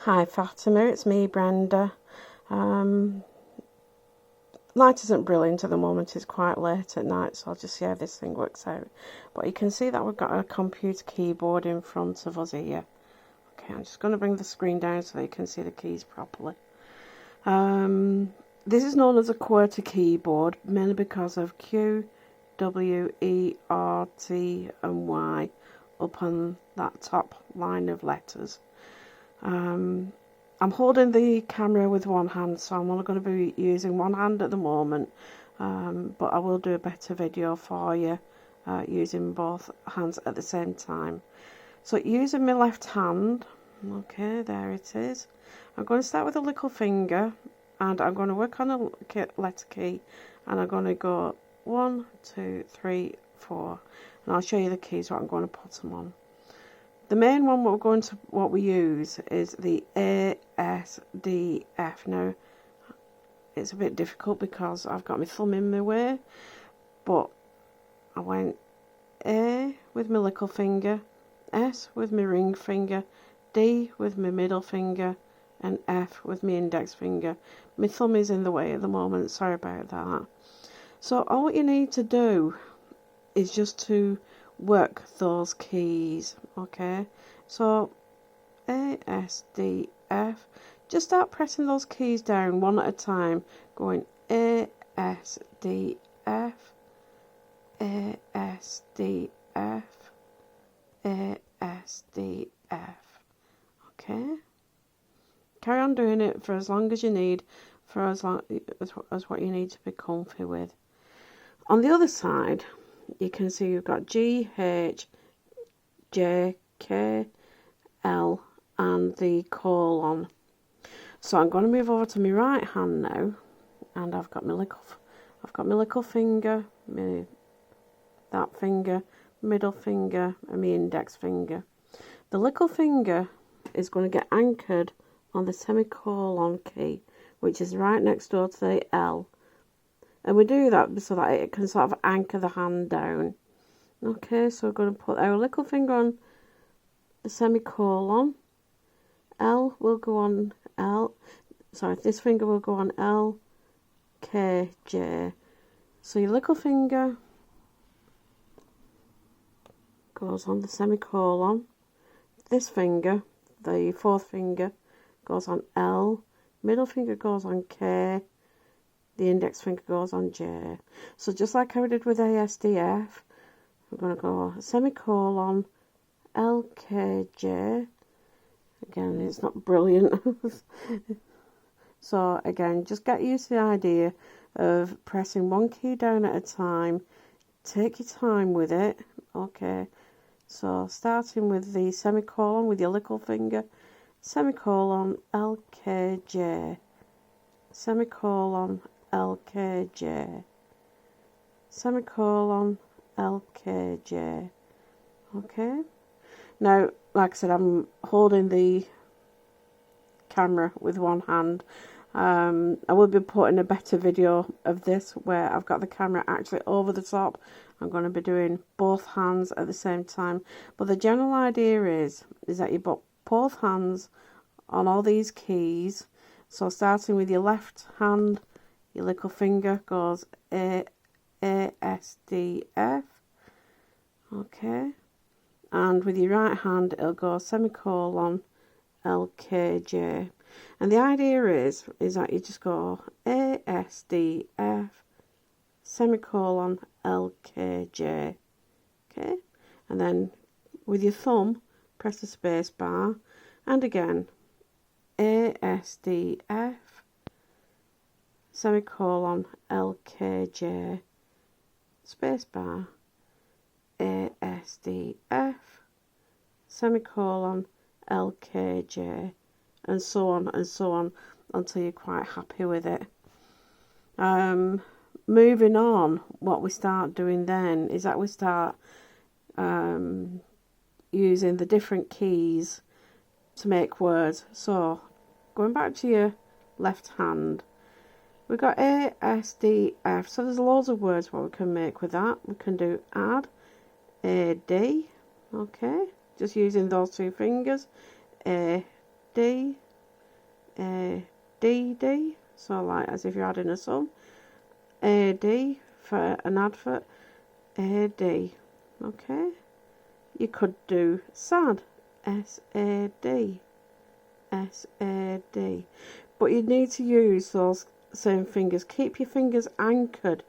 Hi Fatima, it's me Brenda. Light isn't brilliant at the moment, it's quite late at night, so I'll just see how this thing works out. But you can see that we've got a computer keyboard in front of us here. Okay, I'm just going to bring the screen down so you can see the keys properly. This is known as a QWERTY keyboard, mainly because of Q, W, E, R, T and Y up on that top line of letters. I'm holding the camera with one hand, so I'm only going to be using one hand at the moment, but I will do a better video for you using both hands at the same time. So using my left hand, okay, there it is. I'm going to start with a little finger and I'm going to work on a letter key, and I'm going to go 1, 2, 3, 4, and I'll show you the keys what I'm going to put them on. The main one what we use is the A, S, D, F. Now, it's a bit difficult because I've got my thumb in my way, but I went A with my little finger, S with my ring finger, D with my middle finger, and F with my index finger. My thumb is in the way at the moment, sorry about that. So all what you need to do is just to work those keys, okay? So A, S, D, F. Just start pressing those keys down one at a time, going A, S, D, F, A, S, D, F, A, S, D, F. Okay? Carry on doing it for as long as you need, for as long as what you need to be comfy with. On the other side, you can see you've got G, H, J, K, L, and the colon. So I'm going to move over to my right hand now, and I've got my little finger, that finger, middle finger, and my index finger. The little finger is going to get anchored on the semicolon key, which is right next door to the L. And we do that so that it can sort of anchor the hand down. Okay, so we're going to put our little finger on the semicolon. L will go on L. Sorry, this finger will go on L, K, J. So your little finger goes on the semicolon. This finger, the fourth finger, goes on L. Middle finger goes on K. The index finger goes on J. So just like how we did with ASDF, we're going to go semicolon, LKJ. Again, it's not brilliant. So again, just get used to the idea of pressing one key down at a time. Take your time with it. Okay, so starting with the semicolon with your little finger, semicolon, LKJ, semicolon, LKJ, semicolon, LKJ. Okay, now like I said, I'm holding the camera with one hand. I will be putting a better video of this where I've got the camera actually over the top. I'm going to be doing both hands at the same time, but the general idea is that you put both hands on all these keys. So starting with your left hand, your little finger goes A, S, D, F. Okay, and with your right hand it'll go semicolon, L, K, J. And the idea is that you just go A, S, D, F, semicolon, L, K, J. Okay, and then with your thumb press the space bar, and again A, S, D, F, semicolon, L, K, J, space bar, A, S, D, F, semicolon, L, K, J, and so on until you're quite happy with it. Moving on, what we start doing then is that we start using the different keys to make words. So going back to your left hand, we've got A, S, D, F. So there's loads of words what we can make with that. We can do add, A, D. Okay, just using those two fingers. A, D, ADD, so like as if you're adding a sum. AD for an advert. AD. Okay. You could do SAD. SAD. SAD. But you need to use those same fingers. Keep your fingers anchored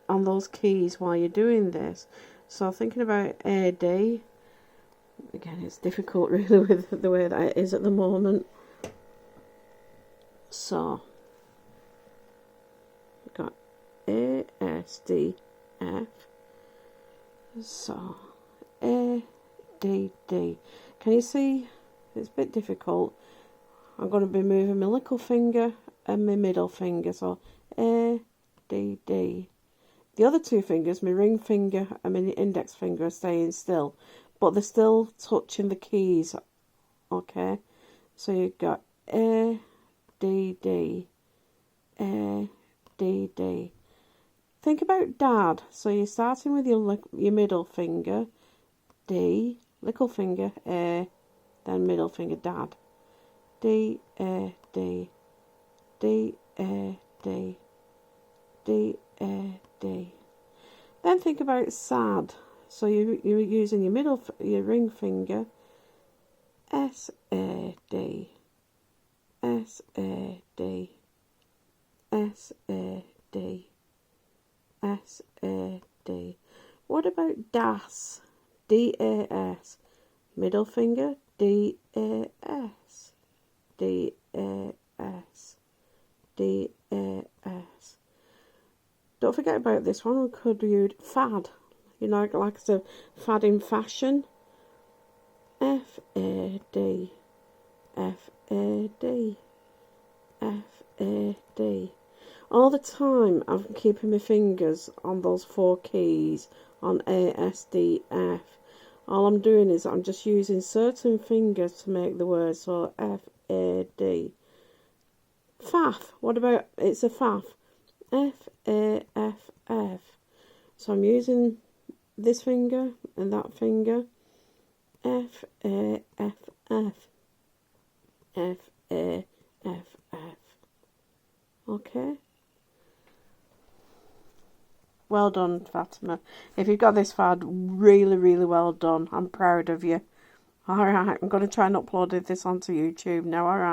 on those keys while you're doing this. So thinking about AD, again, it's difficult really with the way that it is at the moment. So we've got A, S, D, F. So A, D, D. Can you see? It's a bit difficult. I'm going to be moving my little finger and my middle finger. So A, D, D. The other two fingers, my ring finger and my index finger, are staying still, but they're still touching the keys. Okay, so you've got A, D, D, A, D, D. Think about Dad. So you're starting with your middle finger, D, little finger, A, then middle finger, Dad. D, A, D, D, A, D, D, A, D. Then think about SAD. So you're using your ring finger, S, A, D, S, A, D, S, A, D, S, A, D. What about DAS? D, A, S. Middle finger, D, A, S. D, A, S. D, A, S. Don't forget about this one. We could use fad. You know, like I said, fad in fashion. F, A, D. F, A, D. F, A, D. All the time I'm keeping my fingers on those four keys on A, S, D, F. All I'm doing is I'm just using certain fingers to make the word. So F, A, D. Faff. What about, it's a faff. F, A, F, F. So I'm using this finger and that finger. F, A, F, F. F, A, F, F. Okay. Well done, Fatima. If you've got this far, really, really well done. I'm proud of you. Alright, I'm going to try and upload this onto YouTube now, alright.